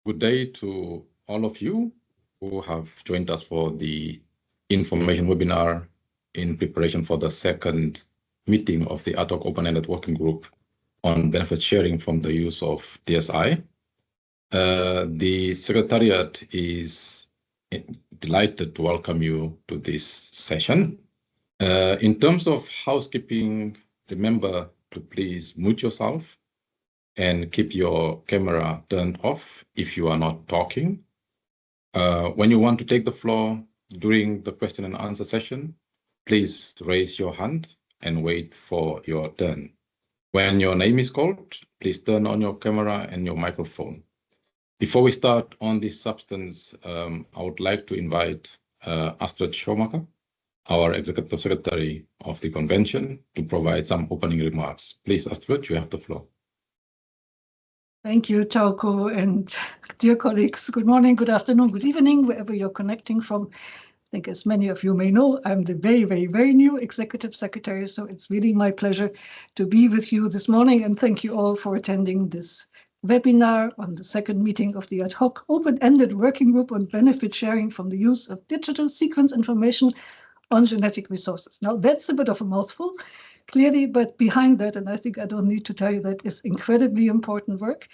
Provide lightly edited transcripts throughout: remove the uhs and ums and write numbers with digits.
Good day to all of you who have joined us for the information webinar in preparation for the second meeting of the ad hoc open-ended working group on benefit sharing from the use of DSI. The Secretariat is delighted to welcome you to this session. In terms of housekeeping, remember to please mute yourself and keep your camera turned off if you are not talking. When you want to take the floor during the question and answer session, please raise your hand and wait for your turn. When your name is called, please turn on your camera and your microphone. Before we start on this substance, I would like to invite Astrid Schumacher, our Executive Secretary of the Convention, to provide some opening remarks. Please, Astrid, you have the floor. Thank you, Tauko, and dear colleagues, good morning, good afternoon, good evening, wherever you're connecting from. I think as many of you may know, I'm the very new Executive Secretary, so it's really my pleasure to be with you this morning, and thank you all for attending this webinar on the second meeting of the ad hoc open-ended working group on benefit sharing from the use of digital sequence information on genetic resources. Now, that's a bit of a mouthful, clearly, but behind that, and I think I don't need to tell you that, is incredibly important work,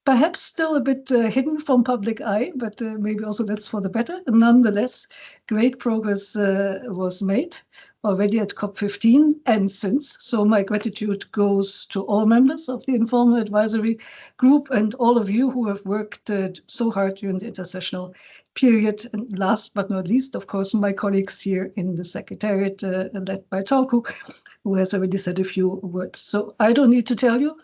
perhaps still a bit hidden from public eye, but maybe also that's for the better. And nonetheless, great progress was made already at COP15 and since. So my gratitude goes to all members of the Informal Advisory Group and all of you who have worked so hard during the intersessional period. And last but not least, of course, my colleagues here in the Secretariat, led by Tauko, who has already said a few words. So I don't need to tell you,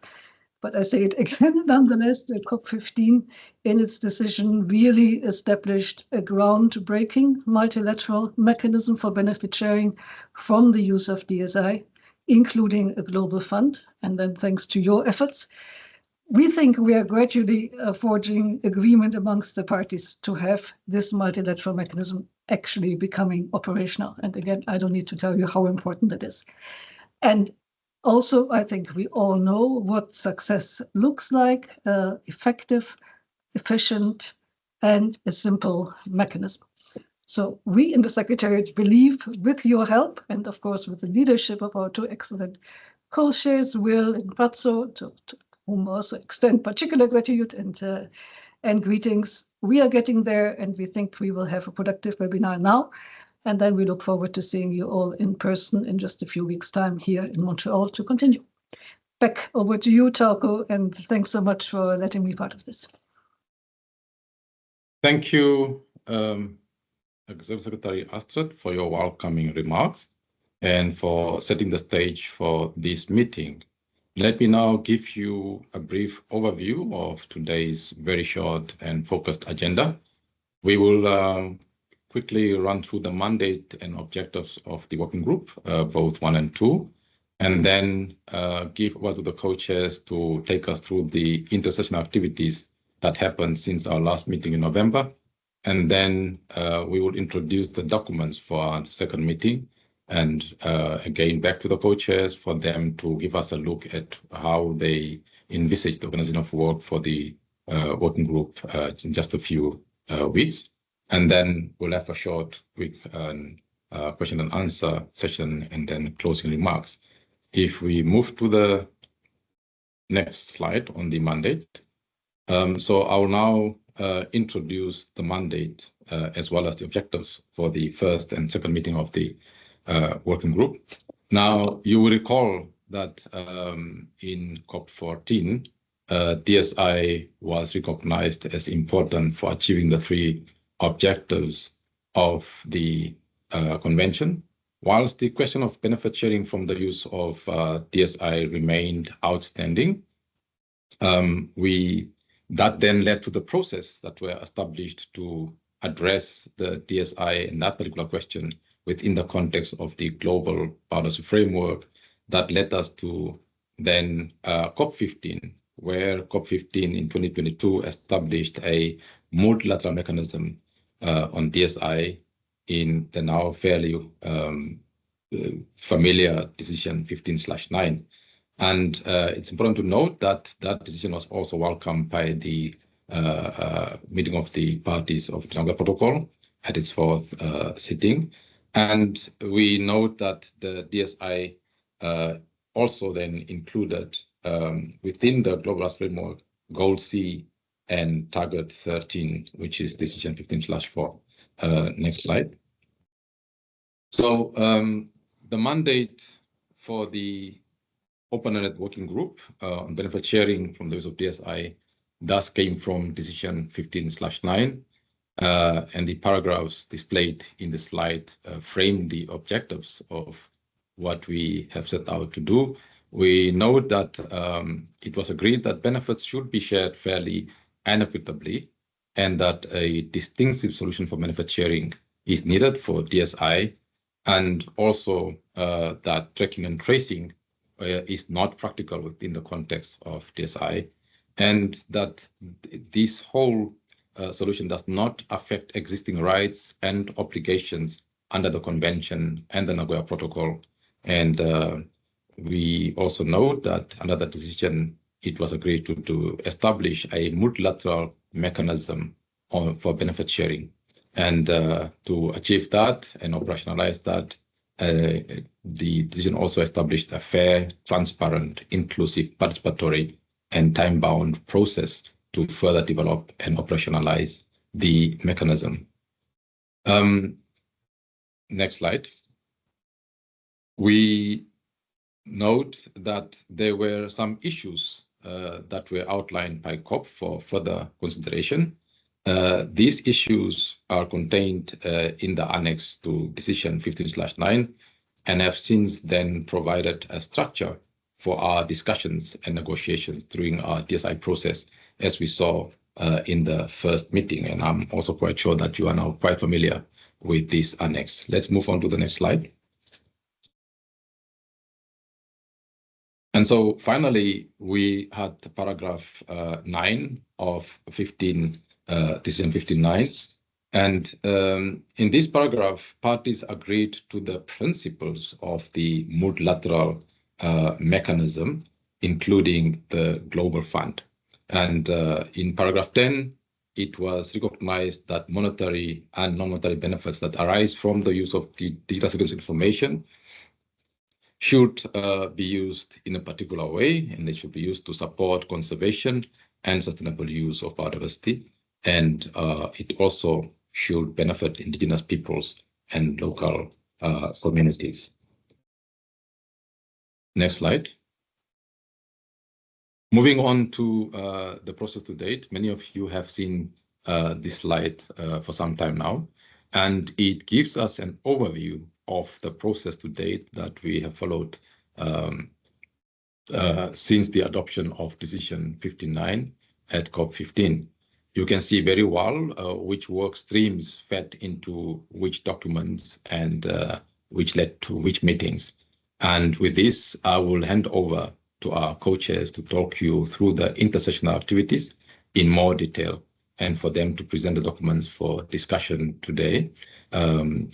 but I say it again, nonetheless, the COP15 in its decision really established a groundbreaking multilateral mechanism for benefit sharing from the use of DSI, including a global fund. And then thanks to your efforts, we think we are gradually forging agreement amongst the parties to have this multilateral mechanism actually becoming operational. And again, I don't need to tell you how important that is. And also, I think we all know what success looks like, effective, efficient, and a simple mechanism. So we in the Secretariat believe, with your help, and of course with the leadership of our two excellent co-chairs, Will and Patso, to whom also extend particular gratitude and greetings, we are getting there, and we think we will have a productive webinar now. And then we look forward to seeing you all in person in just a few weeks' time here in Montreal to continue. Back over to you, Tauko, and thanks so much for letting me be part of this. Thank you, Executive Secretary Astrid, for your welcoming remarks and for setting the stage for this meeting. Let me now give you a brief overview of today's very short and focused agenda. We will quickly run through the mandate and objectives of the working group, both 1 and 2, and then give over to the co-chairs to take us through the intersessional activities that happened since our last meeting in November. And then we will introduce the documents for our second meeting, and again, back to the co-chairs for them to give us a look at how they envisage the organization of work for the working group in just a few weeks. And then we'll have a short, quick question and answer session and then closing remarks. If we move to the next slide on the mandate. So I'll now introduce the mandate as well as the objectives for the first and second meeting of the working group. Now, you will recall that in COP14, DSI was recognized as important for achieving the 3 objectives of the convention. Whilst the question of benefit sharing from the use of DSI remained outstanding, that then led to the process that were established to address the DSI and that particular question within the context of the global policy framework that led us to then COP15, where COP15 in 2022 established a multilateral mechanism on DSI in the now fairly familiar decision 15/9. And it's important to note that that decision was also welcomed by the meeting of the parties of the Nagoya Protocol at its fourth sitting. And we note that the DSI also then included within the Global Arts Framework Goal C and Target 13, which is Decision 15/4. Next slide. So the mandate for the open-ended working group on benefit sharing from the use of DSI thus came from Decision 15/9, and the paragraphs displayed in the slide frame the objectives of what we have set out to do. We note that it was agreed that benefits should be shared fairly and equitably, and that a distinctive solution for benefit sharing is needed for DSI, and also that tracking and tracing is not practical within the context of DSI, and that this whole solution does not affect existing rights and obligations under the Convention and the Nagoya Protocol. And we also note that under the decision, it was agreed to establish a multilateral mechanism for benefit sharing. And to achieve that and operationalize that, the decision also established a fair, transparent, inclusive, participatory, and time-bound process to further develop and operationalize the mechanism. Next slide. We note that there were some issues that were outlined by COP for further consideration. These issues are contained in the annex to Decision 15/9 and have since then provided a structure for our discussions and negotiations during our DSI process, as we saw in the first meeting. And I'm also quite sure that you are now quite familiar with this annex. Let's move on to the next slide. And so finally, we had paragraph 9 of Decision 15/9. And in this paragraph, parties agreed to the principles of the multilateral mechanism, including the Global Fund. And in paragraph 10, it was recognized that monetary and non-monetary benefits that arise from the use of digital sequence information should be used in a particular way, and they should be used to support conservation and sustainable use of biodiversity. And it also should benefit indigenous peoples and local communities. Next slide. Moving on to the process to date, many of you have seen this slide for some time now, and it gives us an overview of the process to date that we have followed since the adoption of Decision 15/9 at COP15. You can see very well which work streams fed into which documents and which led to which meetings. And with this, I will hand over to our co-chairs to talk you through the intersessional activities in more detail and for them to present the documents for discussion today.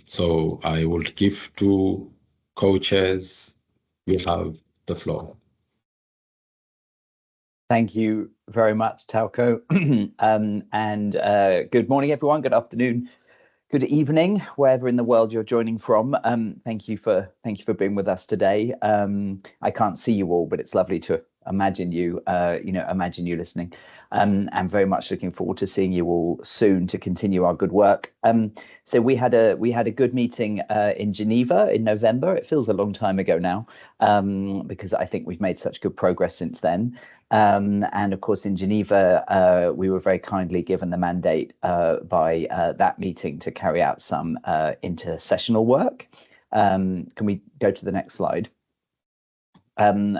So I will give to co-chairs. You have the floor. Thank you very much, Tauko. Good morning, everyone. Good afternoon. Good evening, wherever in the world you're joining from. Thank you for being with us today. I can't see you all, but it's lovely to imagine you, imagine you listening. I'm very much looking forward to seeing you all soon to continue our good work. So we had a good meeting in Geneva in November. It feels a long time ago now, because I think we've made such good progress since then. And of course, in Geneva, we were very kindly given the mandate by that meeting to carry out some intersessional work. Can we go to the next slide?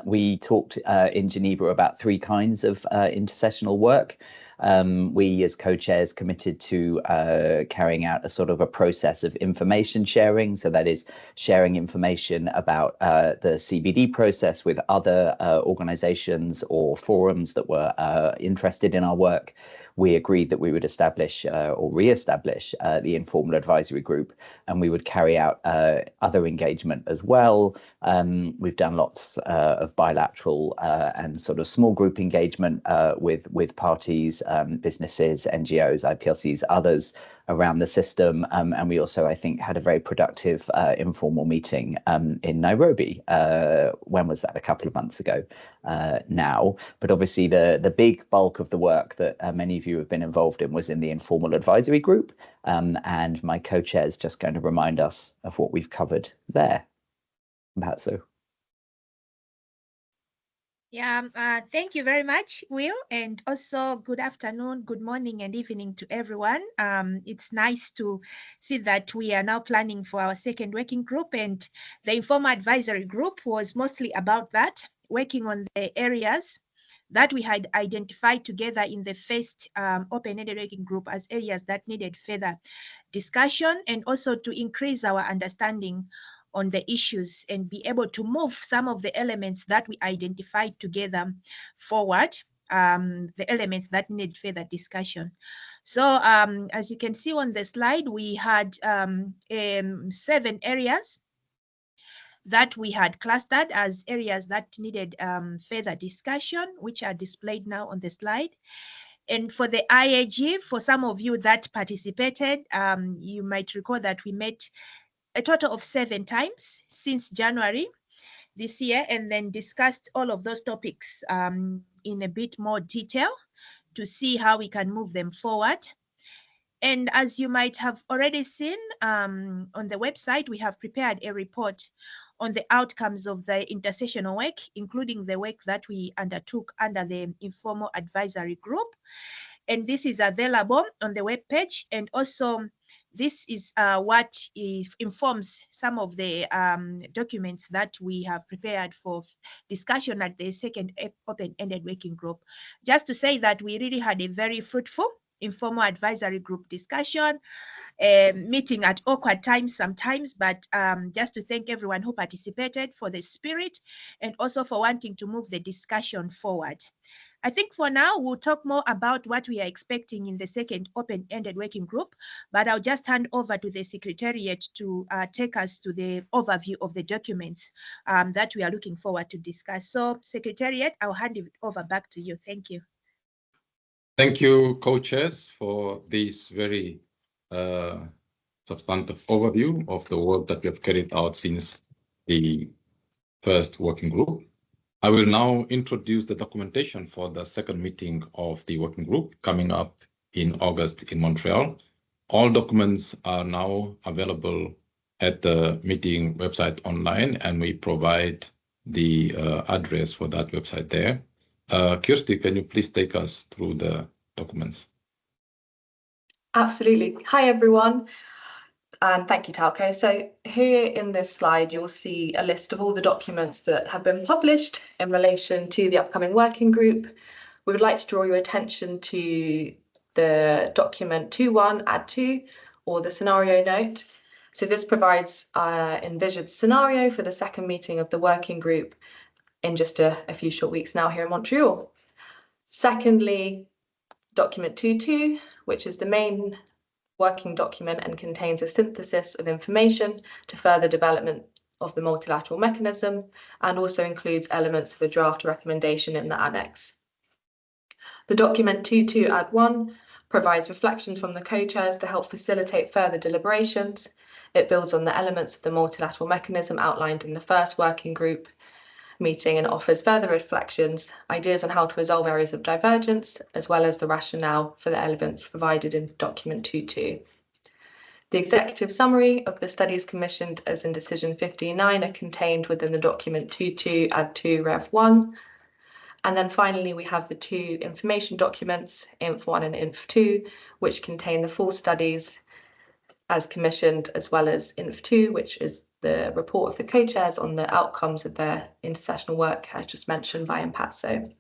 We talked in Geneva about 3 kinds of intersessional work. We as co-chairs committed to carrying out a sort of a process of information sharing. So that is sharing information about the CBD process with other organizations or forums that were interested in our work. we agreed that we would establish or re-establish the informal advisory group, and we would carry out other engagement as well. We've done lots of bilateral and sort of small group engagement with parties, businesses, NGOs, IPLCs, others around the system, and we also, I think, had a very productive informal meeting in Nairobi. When was that? A couple of months ago now. But obviously the big bulk of the work that many of you have been involved in was in the informal advisory group, and my co-chair is just going to remind us of what we've covered there. Mphatso. Yeah, thank you very much, Will, and also good afternoon, good morning, and evening to everyone. It's nice to see that we are now planning for our second working group, and the informal advisory group was mostly about that, working on the areas that we had identified together in the first open-ended working group as areas that needed further discussion, and also to increase our understanding on the issues and be able to move some of the elements that we identified together forward, the elements that need further discussion. So as you can see on the slide, we had 7 areas that we had clustered as areas that needed further discussion, which are displayed now on the slide. And for the IAG, for some of you that participated, you might recall that we met a total of 7 times since January this year, and then discussed all of those topics in a bit more detail to see how we can move them forward. And as you might have already seen on the website, we have prepared a report on the outcomes of the intersessional work, including the work that we undertook under the informal advisory group. And this is available on the webpage, and also this is what informs some of the documents that we have prepared for discussion at the second open-ended working group. Just to say that we really had a very fruitful informal advisory group discussion, meeting at awkward times sometimes, but just to thank everyone who participated for the spirit and also for wanting to move the discussion forward. I think for now, we'll talk more about what we are expecting in the second open-ended working group, but I'll just hand over to the Secretariat to take us to the overview of the documents that we are looking forward to discuss. So Secretariat, I'll hand it over back to you. Thank you. Thank you, co-chairs, for this very substantive overview of the work that we have carried out since the first working group. I will now introduce the documentation for the second meeting of the working group coming up in August in Montreal. All documents are now available at the meeting website online, and we provide the address for that website there. Kirsty, can you please take us through the documents? Absolutely. Hi, everyone. And thank you, Tauko. So here in this slide, you'll see a list of all the documents that have been published in relation to the upcoming working group. We would like to draw your attention to the document 2.1 add 2, or the scenario note. So this provides an envisioned scenario for the second meeting of the working group in just a few short weeks now here in Montreal. Secondly, document 2.2, which is the main working document and contains a synthesis of information to further development of the multilateral mechanism, and also includes elements of a draft recommendation in the annex. The document 2.2 add 1 provides reflections from the co-chairs to help facilitate further deliberations. It builds on the elements of the multilateral mechanism outlined in the first working group meeting and offers further reflections, ideas on how to resolve areas of divergence, as well as the rationale for the elements provided in document 2.2. The executive summary of the studies commissioned as in decision 59 are contained within the document 2.2 add 2 rev 1. And then finally, we have the 2 information documents, inf 1 and inf 2, which contain the full studies as commissioned, as well as inf 2, which is the report of the co-chairs on the outcomes of their intersessional work, as just mentioned by Mphatso.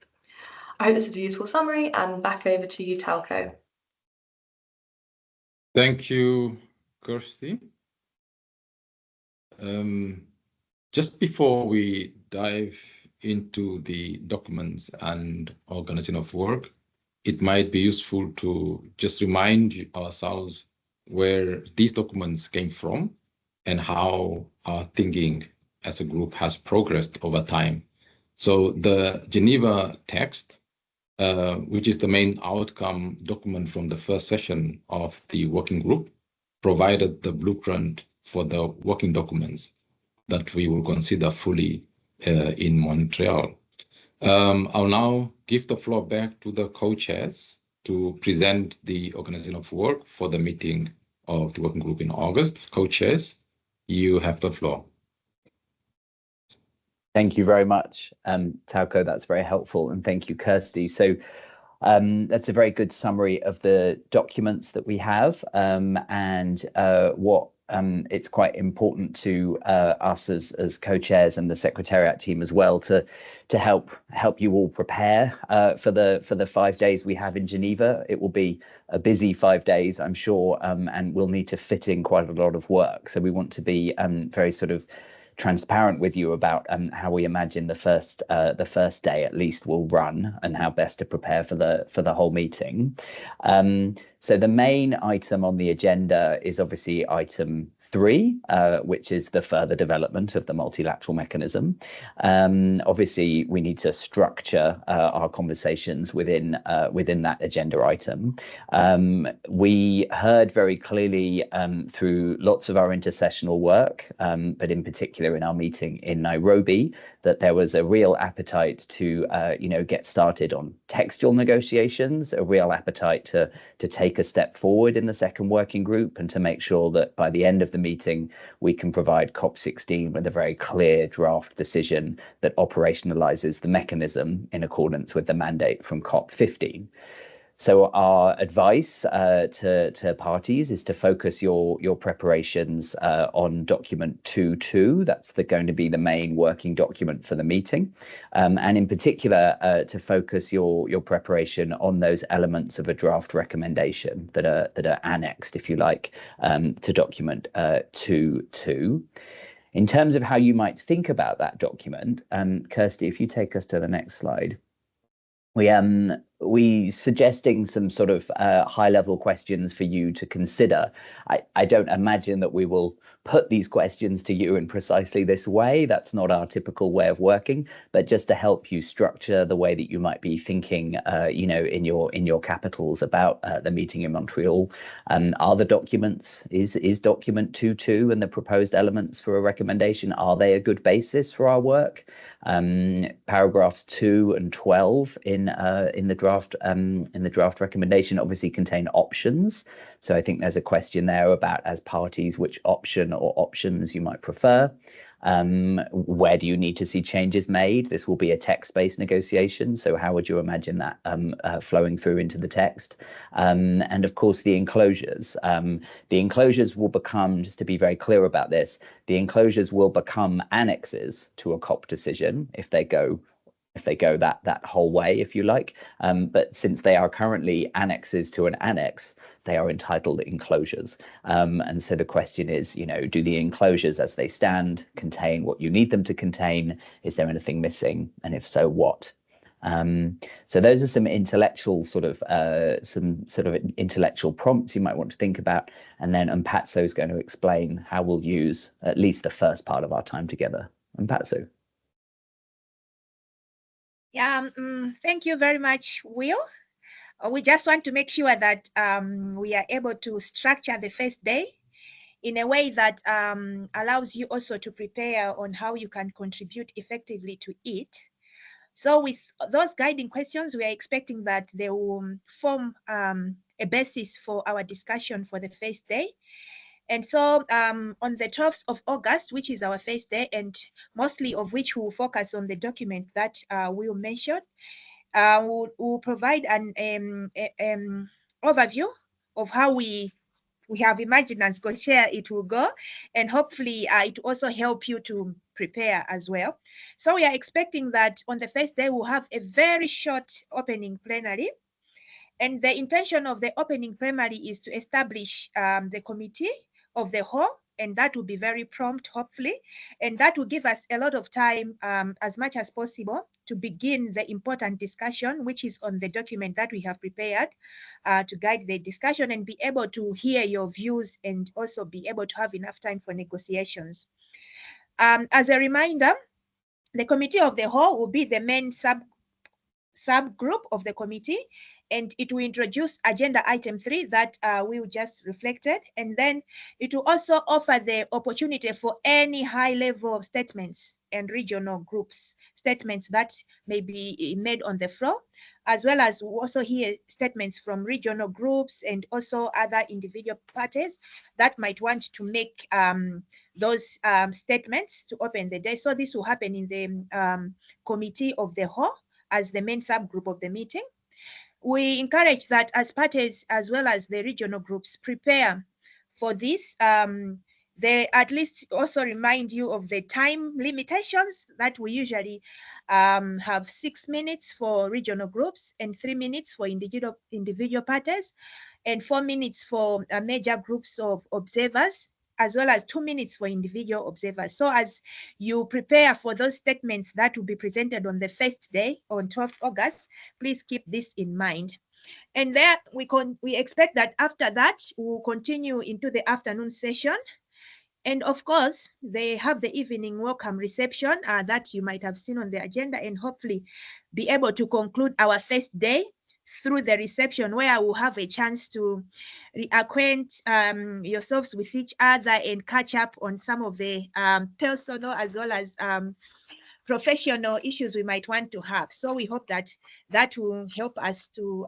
I hope this is a useful summary, and back over to you, Tauko. Thank you, Kirsty. Just before we dive into the documents and organization of work, it might be useful to just remind ourselves where these documents came from and how our thinking as a group has progressed over time. So the Geneva text, which is the main outcome document from the first session of the working group, provided the blueprint for the working documents that we will consider fully in Montreal. I'll now give the floor back to the co-chairs to present the organization of work for the meeting of the working group in August. Co-chairs, you have the floor. Thank you very much, Tauko. That's very helpful. And thank you, Kirsty. So that's a very good summary of the documents that we have and what it's quite important to us as co-chairs and the Secretariat team as well to help you all prepare for the 5 days we have in Geneva. It will be a busy 5 days, I'm sure, and we'll need to fit in quite a lot of work. So we want to be very sort of transparent with you about how we imagine the first day at least will run and how best to prepare for the whole meeting. So the main item on the agenda is obviously item 3, which is the further development of the multilateral mechanism. Obviously, we need to structure our conversations within that agenda item. We heard very clearly through lots of our intersessional work, but in particular in our meeting in Nairobi, that there was a real appetite to get started on textual negotiations, a real appetite to take a step forward in the second working group and to make sure that by the end of the meeting we can provide COP16 with a very clear draft decision that operationalizes the mechanism in accordance with the mandate from COP15. So our advice to parties is to focus your preparations on document 2.2. That's going to be the main working document for the meeting, and in particular to focus your preparation on those elements of a draft recommendation that are annexed, if you like, to document 2.2. In terms of how you might think about that document, Kirsty, if you take us to the next slide. We suggesting some sort of high-level questions for you to consider. I don't imagine that we will put these questions to you in precisely this way. That's not our typical way of working, but just to help you structure the way that you might be thinking, in your capitals about the meeting in Montreal. Are the documents, is document 2.2 and the proposed elements for a recommendation, are they a good basis for our work? Paragraphs 2 and 12 in the draft recommendation obviously contain options. So I think there's a question there about, as parties, which option or options you might prefer. Where do you need to see changes made? This will be a text-based negotiation, so how would you imagine that flowing through into the text? And of course, the enclosures. The enclosures will become, just to be very clear about this, the enclosures will become annexes to a COP decision if they go that whole way, if you like. But since they are currently annexes to an annex, they are entitled enclosures. And so the question is, do the enclosures as they stand contain what you need them to contain? Is there anything missing? And if so, what? So those are some intellectual intellectual prompts you might want to think about. And then Mpatso is going to explain how we'll use at least the first part of our time together. Mpatso. Yeah, thank you very much, Will. We just want to make sure that we are able to structure the first day in a way that allows you also to prepare on how you can contribute effectively to it. So with those guiding questions, we are expecting that they will form a basis for our discussion for the first day. And so on the 12th of August, which is our first day, and mostly of which we will focus on the document that we'll mention, we'll provide an overview of how we have imagined as co-chair it will go, and hopefully it will also help you to prepare as well. So we are expecting that on the first day we'll have a very short opening plenary, and the intention of the opening plenary is to establish the committee of the whole and that will be very prompt, hopefully, and that will give us a lot of time, as much as possible, to begin the important discussion, which is on the document that we have prepared to guide the discussion and be able to hear your views and also be able to have enough time for negotiations. As a reminder, the committee of the whole will be the main subgroup of the committee, and it will introduce agenda item 3 that we just reflected, and then it will also offer the opportunity for any high level statements and regional groups statements that may be made on the floor, as well as we'll also hear statements from regional groups and also other individual parties that might want to make those statements to open the day. So this will happen in the committee of the whole as the main subgroup of the meeting. We encourage that as parties as well as the regional groups prepare for this. They at least also remind you of the time limitations that we usually have 6 minutes for regional groups and 3 minutes for individual parties and 4 minutes for major groups of observers, as well as 2 minutes for individual observers. So as you prepare for those statements that will be presented on the first day, on 12th August, please keep this in mind. And there we expect that after that, we'll continue into the afternoon session. And of course, they have the evening welcome reception that you might have seen on the agenda, and hopefully be able to conclude our first day through the reception, where we'll have a chance to reacquaint yourselves with each other and catch up on some of the personal as well as professional issues we might want to have. So we hope that that will help us to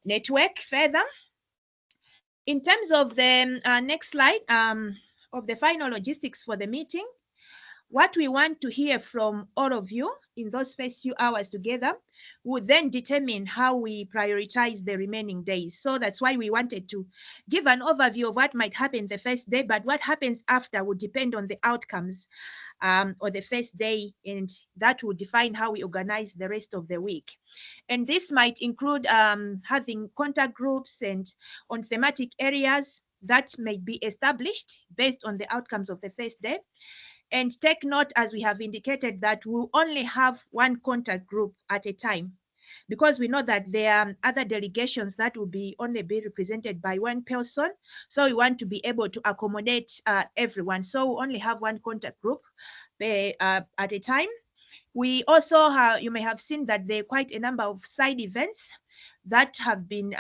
network further. In terms of the next slide of the final logistics for the meeting, what we want to hear from all of you in those first few hours together would then determine how we prioritize the remaining days. So that's why we wanted to give an overview of what might happen the first day, but what happens after would depend on the outcomes or the first day, and that will define how we organize the rest of the week. And this might include having contact groups and on thematic areas that may be established based on the outcomes of the first day. And take note, as we have indicated, that we'll only have one contact group at a time, because we know that there are other delegations that will be only be represented by one person. So we want to be able to accommodate everyone. So we only have one contact group at a time. We also have, you may have seen that there are quite a number of side events that have been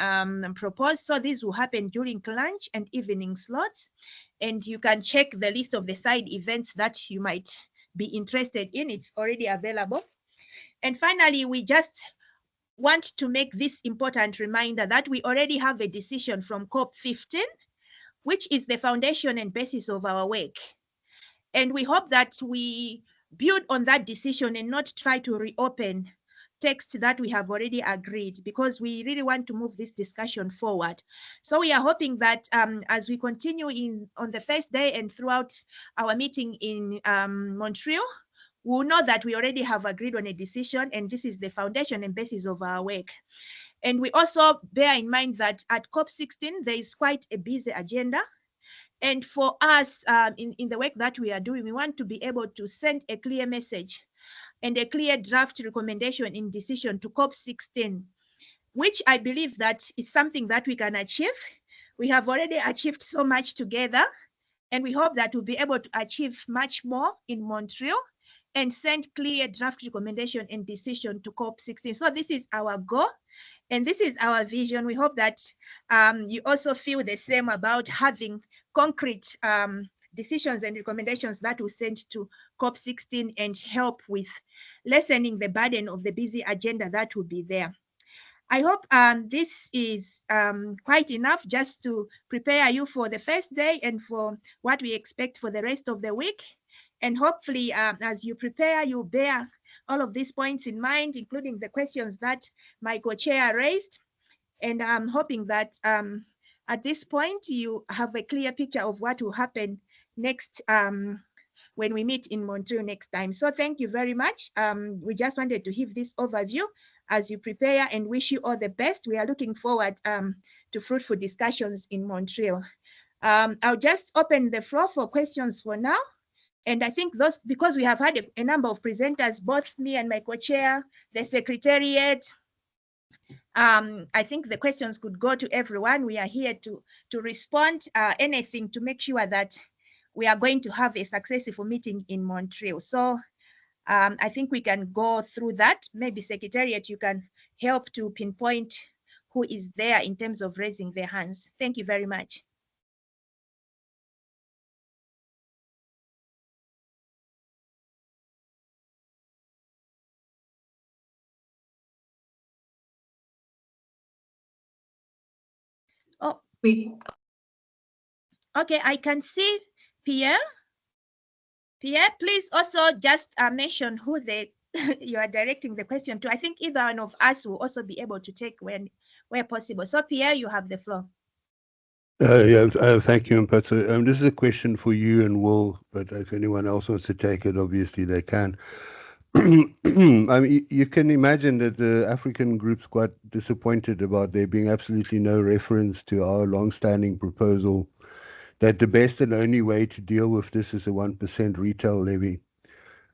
proposed. So these will happen during lunch and evening slots. And you can check the list of the side events that you might be interested in. It's already available. And finally, we just want to make this important reminder that we already have a decision from COP15, which is the foundation and basis of our work. And we hope that we build on that decision and not try to reopen text that we have already agreed, because we really want to move this discussion forward. So we are hoping that as we continue on the first day and throughout our meeting in Montreal, we'll know that we already have agreed on a decision, and this is the foundation and basis of our work. And we also bear in mind that at COP16, there is quite a busy agenda. And for us, in the work that we are doing, we want to be able to send a clear message and a clear draft recommendation in decision to COP16, which I believe that is something that we can achieve. We have already achieved so much together, and we hope that we'll be able to achieve much more in Montreal and send clear draft recommendation and decision to COP16. So this is our goal, and this is our vision. We hope that you also feel the same about having concrete decisions and recommendations that will send to COP16 and help with lessening the burden of the busy agenda that will be there. I hope this is quite enough just to prepare you for the first day and for what we expect for the rest of the week. And hopefully, as you prepare, you bear all of these points in mind, including the questions that my co-chair raised. And I'm hoping that at this point, you have a clear picture of what will happen next when we meet in Montreal next time. So thank you very much. We just wanted to give this overview as you prepare, and wish you all the best. We are looking forward to fruitful discussions in Montreal. I'll just open the floor for questions for now. And I think those, because we have had a number of presenters, both me and my co-chair, the Secretariat, I think the questions could go to everyone. We are here to respond anything to make sure that we are going to have a successful meeting in Montreal. So I think we can go through that. Maybe Secretariat, you can help to pinpoint who is there in terms of raising their hands. Thank you very much. Oh, okay, I can see Pierre. Pierre, please also just mention who you are directing the question to. I think either one of us will also be able to take where possible. So Pierre, you have the floor. Thank you, Mpatso. This is a question for you and Will, but if anyone else wants to take it, obviously they can. I mean, you can imagine that the African group's quite disappointed about there being absolutely no reference to our long-standing proposal that the best and only way to deal with this is a 1% retail levy.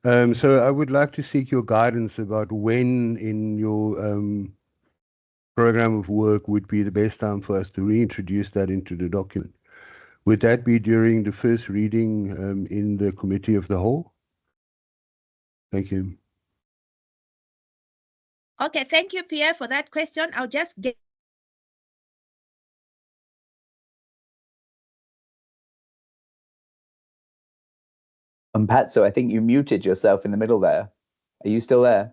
So I would like to seek your guidance about when in your program of work would be the best time for us to reintroduce that into the document. Would that be during the first reading in the Committee of the Whole? Thank you. Okay, thank you, Pierre, for that question. I'll just get Mpatso, I think you muted yourself in the middle there. Are you still there?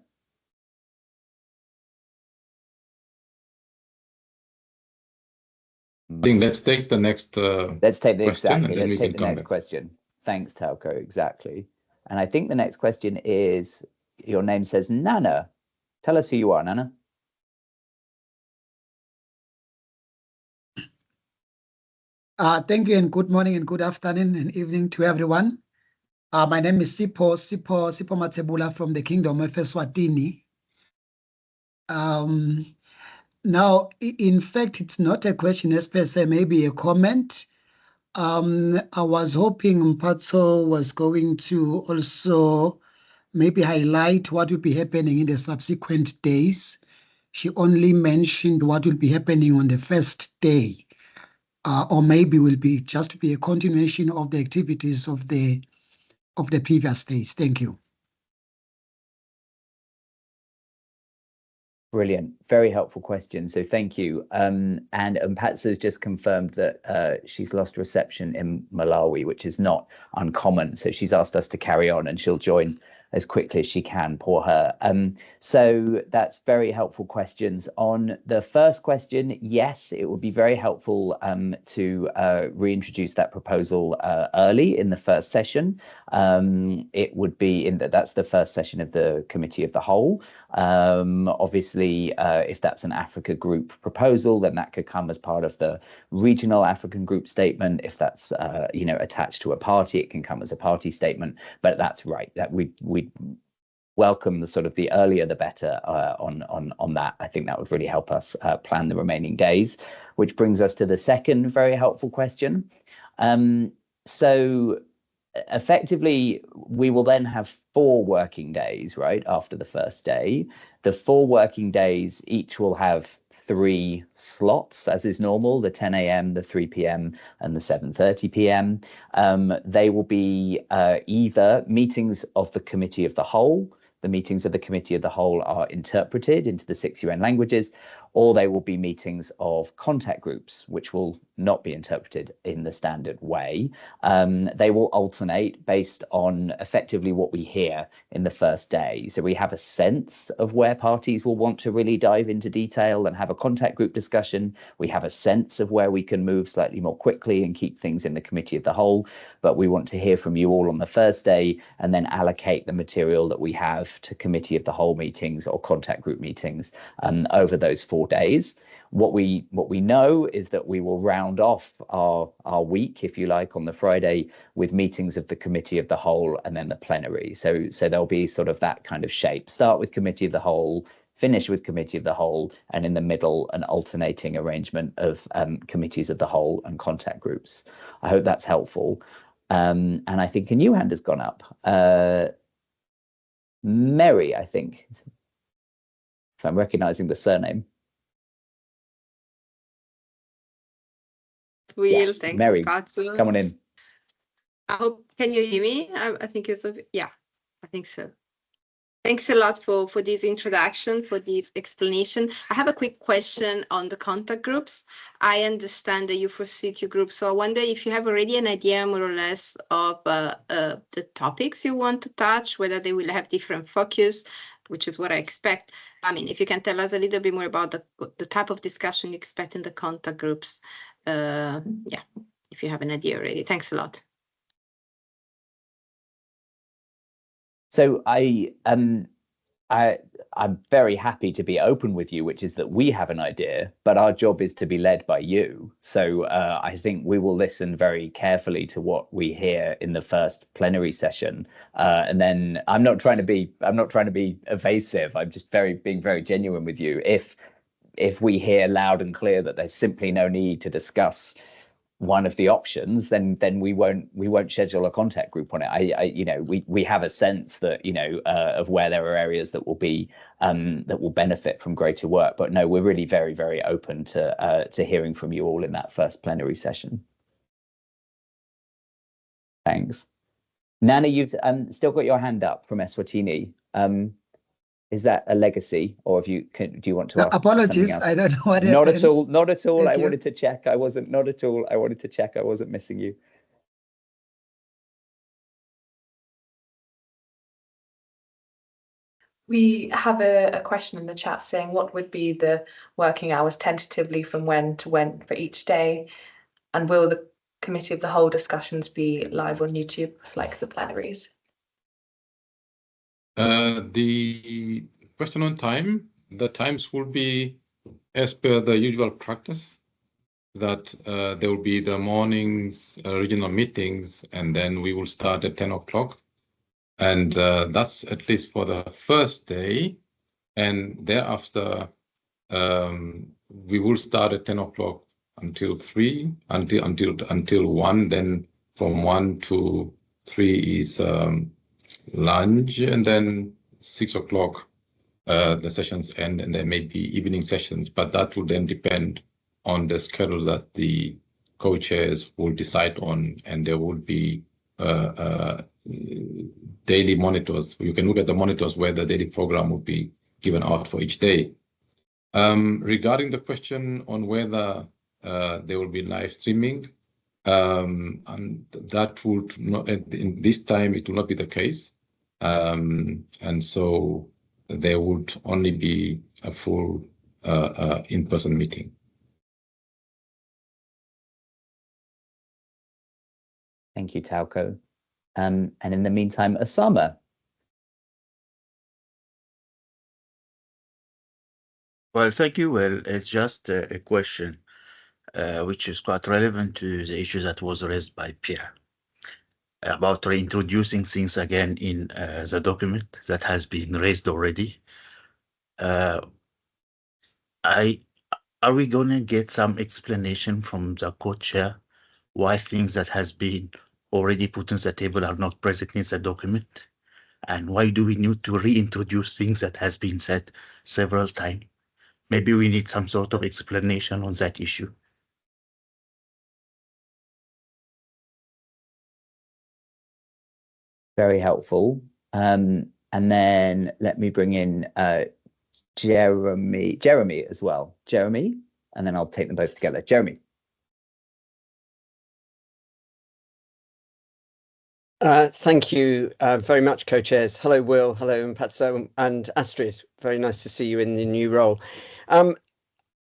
I think let's take the next Let's take the question, exactly. Let's take the next question. Thanks, Tauko. Exactly. And I think the next question is, your name says Nana. Tell us who you are, Nana. Thank you, and good morning and good afternoon and evening to everyone. My name is Sipho Matsebula from the Kingdom of Eswatini. Now, in fact, it's not a question as per se, maybe a comment. I was hoping Mpatso was going to also maybe highlight what will be happening in the subsequent days. She only mentioned what will be happening on the first day, or maybe will be just be a continuation of the activities of the previous days. Thank you. Brilliant. Very helpful question. So thank you. And Mpatso's just confirmed that she's lost reception in Malawi, which is not uncommon. So she's asked us to carry on and she'll join as quickly as she can, poor her. So that's very helpful questions. On the first question, yes, it would be very helpful to reintroduce that proposal early in the first session. It would be that's the first session of the Committee of the Whole. Obviously, if that's an Africa Group proposal, then that could come as part of the regional African Group statement. If that's attached to a party, it can come as a party statement. But that's right, that we welcome the sort of the earlier the better on that. I think that would really help us plan the remaining days, which brings us to the second very helpful question. So effectively, we will then have 4 working days, right, after the first day. The 4 working days each will have 3 slots, as is normal, the 10 a.m., the 3 p.m. and the 7:30 p.m. They will be either meetings of the Committee of the Whole. The meetings of the Committee of the Whole are interpreted into the 6 UN languages, or they will be meetings of contact groups, which will not be interpreted in the standard way. They will alternate based on effectively what we hear in the first day. So we have a sense of where parties will want to really dive into detail and have a contact group discussion. We have a sense of where we can move slightly more quickly and keep things in the Committee of the Whole. But we want to hear from you all on the first day and then allocate the material that we have to Committee of the Whole meetings or contact group meetings over those 4 days. What we know is that we will round off our week, if you like, on the Friday with meetings of the Committee of the Whole and then the plenary. So there'll be sort of that kind of shape. Start with Committee of the Whole, finish with committee of the whole, and in the middle, an alternating arrangement of committees of the whole and contact groups. I hope that's helpful. And I think a new hand has gone up. Mary, I think, if I'm recognizing the surname. Will, Yes, thanks, Mary, Patso. come on in. I hope, can you hear me? I think it's, yeah, I think so. Thanks a lot for this introduction, for this explanation. I have a quick question on the contact groups. I understand that you foresee 2 groups, so I wonder if you have already an idea more or less of the topics you want to touch, whether they will have different focus, which is what I expect. I mean, if you can tell us a little bit more about the type of discussion you expect in the contact groups. Yeah, if you have an idea already. Thanks a lot. So I'm very happy to be open with you, which is that we have an idea, but our job is to be led by you. So I think we will listen very carefully to what we hear in the first plenary session, and then I'm not trying to be evasive. I'm just being very genuine with you. If we hear loud and clear that there's simply no need to discuss one of the options, then we won't schedule a contact group on it. We have a sense that of where there are areas that will be that will benefit from greater work. But no, we're really very, very open to hearing from you all in that first plenary session. Thanks. Nana, you've still got your hand up from Eswatini. Is that a legacy, or do you want to ask? Apologies, I don't know what Not happened. at all. Not at all. Thank I you. wanted to check. I wasn't. Not at all. I wanted to check. I wasn't missing you. We have a question in the chat saying what would be the working hours tentatively from when to when for each day, and will the committee of the whole discussions be live on YouTube like the plenaries? The question on time, the times will be as per the usual practice, that there will be the mornings regional meetings, and then we will start at 10 o'clock. And that's at least for the first day. And thereafter, we will start at 10 o'clock until 3, until 1. Then from 1 to 3 is lunch, and then 6 o'clock the sessions end, and there may be evening sessions, but that will then depend on the schedule that the co-chairs will decide on, and there will be daily monitors. You can look at the monitors where the daily program will be given out for each day. Regarding the question on whether there will be live streaming, and that would not, in this time, it will not be the case. And so there would only be a full in-person meeting. Thank you, Tauko. And in the meantime, Osama. Well, thank you. Well, it's just a question which is quite relevant to the issue that was raised by Pierre about reintroducing things again in the document that has been raised already. Are we going to get some explanation from the co-chair why things that has been already put on the table are not present in the document? And why do we need to reintroduce things that has been said several times? Maybe we need some sort of explanation on that issue. Very helpful. And then let me bring in Jeremy as well. Jeremy, and then I'll take them both together. Jeremy. Thank you very much, co-chairs. Hello, Will. Hello, Mpatso and Astrid. Very nice to see you in the new role.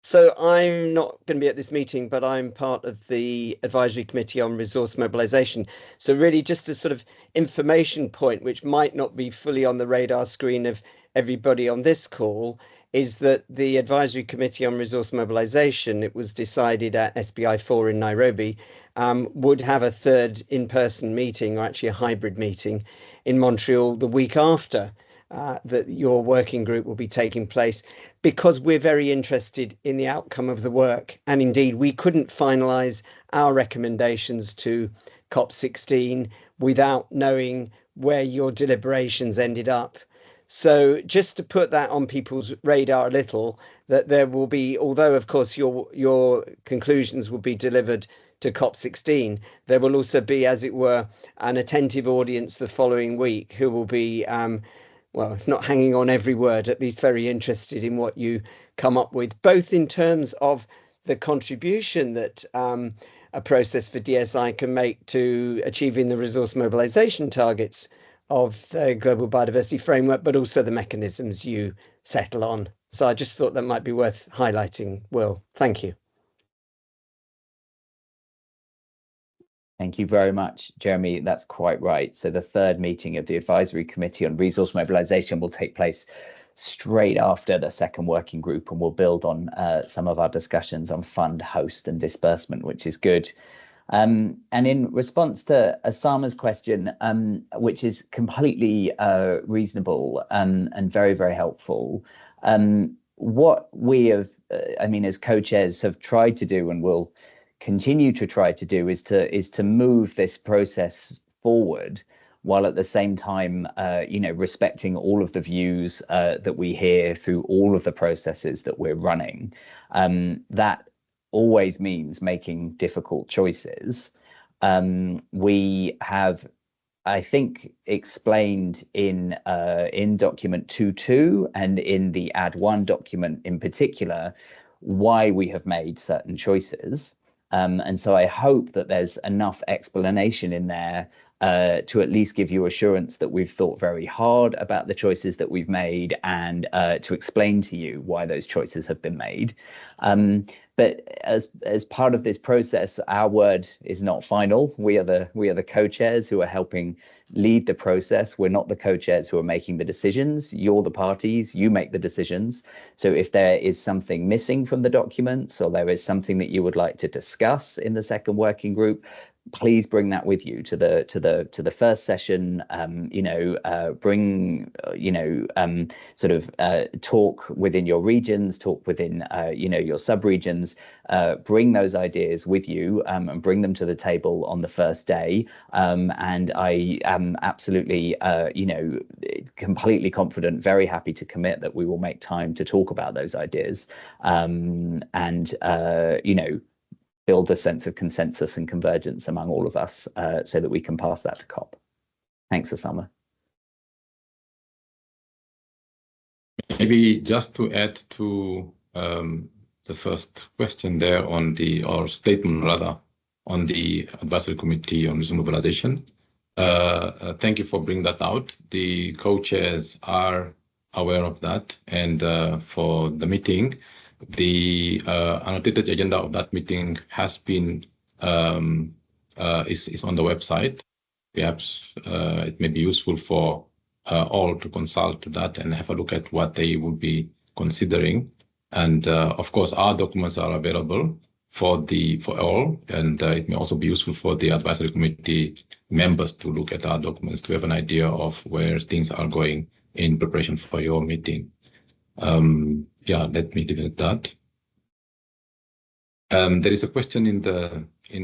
So I'm not going to be at this meeting, but I'm part of the Advisory Committee on Resource Mobilisation. So really just a sort of information point, which might not be fully on the radar screen of everybody on this call, is that the Advisory Committee on Resource Mobilisation, it was decided at SBI 4 in Nairobi, would have a third in-person meeting, or actually a hybrid meeting, in Montreal the week after. that your working group will be taking place, because we're very interested in the outcome of the work. And indeed, we couldn't finalise our recommendations to COP16 without knowing where your deliberations ended up. So just to put that on people's radar a little, that there will be, although of course your conclusions will be delivered to COP16, there will also be, as it were, an attentive audience the following week who will be, well, if not hanging on every word, at least very interested in what you come up with, both in terms of the contribution that a process for DSI can make to achieving the resource mobilisation targets of the Global Biodiversity Framework, but also the mechanisms you settle on. So I just thought that might be worth highlighting, Will. Thank you. Thank you very much, Jeremy. That's quite right. So the third meeting of the Advisory Committee on Resource Mobilisation will take place straight after the second working group, and we'll build on some of our discussions on fund, host and disbursement, which is good. And in response to Osama's question, which is completely reasonable and very, very helpful, what we have, as co-chairs have tried to do and will continue to try to do is to move this process forward, while at the same time, respecting all of the views that we hear through all of the processes that we're running. That always means making difficult choices. We have, I think, explained in document 2.2 and in the Ad1 document in particular why we have made certain choices. And so I hope that there's enough explanation in there to at least give you assurance that we've thought very hard about the choices that we've made, and to explain to you why those choices have been made. But as part of this process, our word is not final. We are the co-chairs who are helping lead the process. We're not the co-chairs who are making the decisions. You're the parties, you make the decisions. So if there is something missing from the documents, or there is something that you would like to discuss in the second working group, please bring that with you to the first session. Bring talk within your regions, talk within your sub-regions. Bring those ideas with you and bring them to the table on the first day. And I am absolutely completely confident, very happy to commit that we will make time to talk about those ideas, build a sense of consensus and convergence among all of us, so that we can pass that to COP. Thanks, Osama. Maybe just to add to the first question there on statement rather, on the Advisory Committee on Resource Mobilization. Thank you for bringing that out. The co-chairs are aware of that, and for the meeting, the annotated agenda of that meeting has been is on the website. Perhaps it may be useful for all to consult that and have a look at what they will be considering. And of course, our documents are available for all, and it may also be useful for the Advisory Committee members to look at our documents to have an idea of where things are going in preparation for your meeting. Let me leave it at that. There is a question in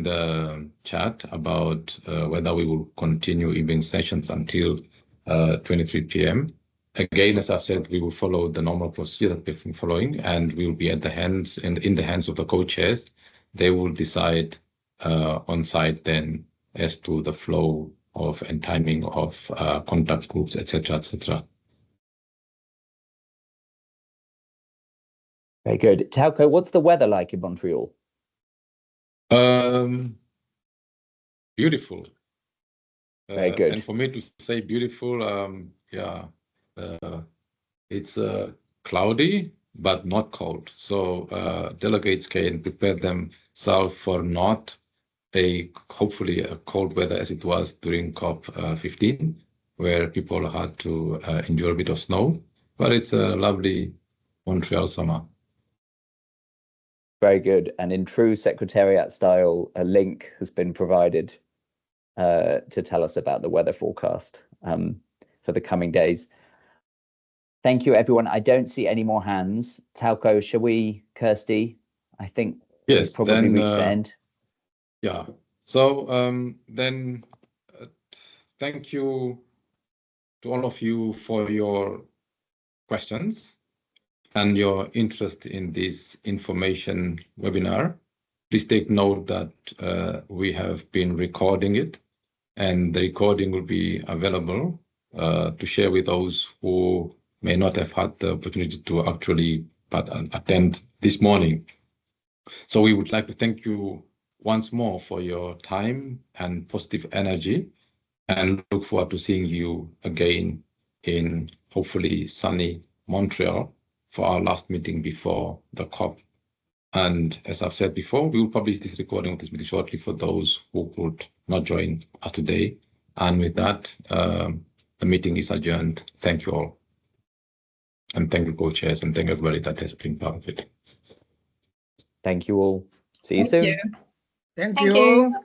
the chat about whether we will continue evening sessions until 23 p.m. Again, as I've said, we will follow the normal procedure that we've been following, and we will be in the hands of the co-chairs. They will decide on site then as to the flow of and timing of contact groups, etc., etc. Very good. Tauco, what's the weather like in Montreal? Beautiful. Very good. And for me to say beautiful, it's cloudy but not cold. So delegates can prepare themselves for not hopefully a cold weather as it was during COP15, where people had to endure a bit of snow. But it's a lovely Montreal summer. Very good. And in true Secretariat style, a link has been provided to tell us about the weather forecast for the coming days. Thank you, everyone. I don't see any more hands. Tauko, shall we, Kirsty? I think Yes, we've probably then, reached the end. Yeah. So thank you to all of you for your questions and your interest in this information webinar. Please take note that we have been recording it, and the recording will be available to share with those who may not have had the opportunity to actually attend this morning. So we would like to thank you once more for your time and positive energy, and look forward to seeing you again in hopefully sunny Montreal for our last meeting before the COP. And as I've said before, we will publish this recording of this meeting shortly for those who could not join us today. And with that, the meeting is adjourned. Thank you all. And thank you, co-chairs, and thank everybody that has been part of it. Thank you all. See you soon. Thank Thank you. you.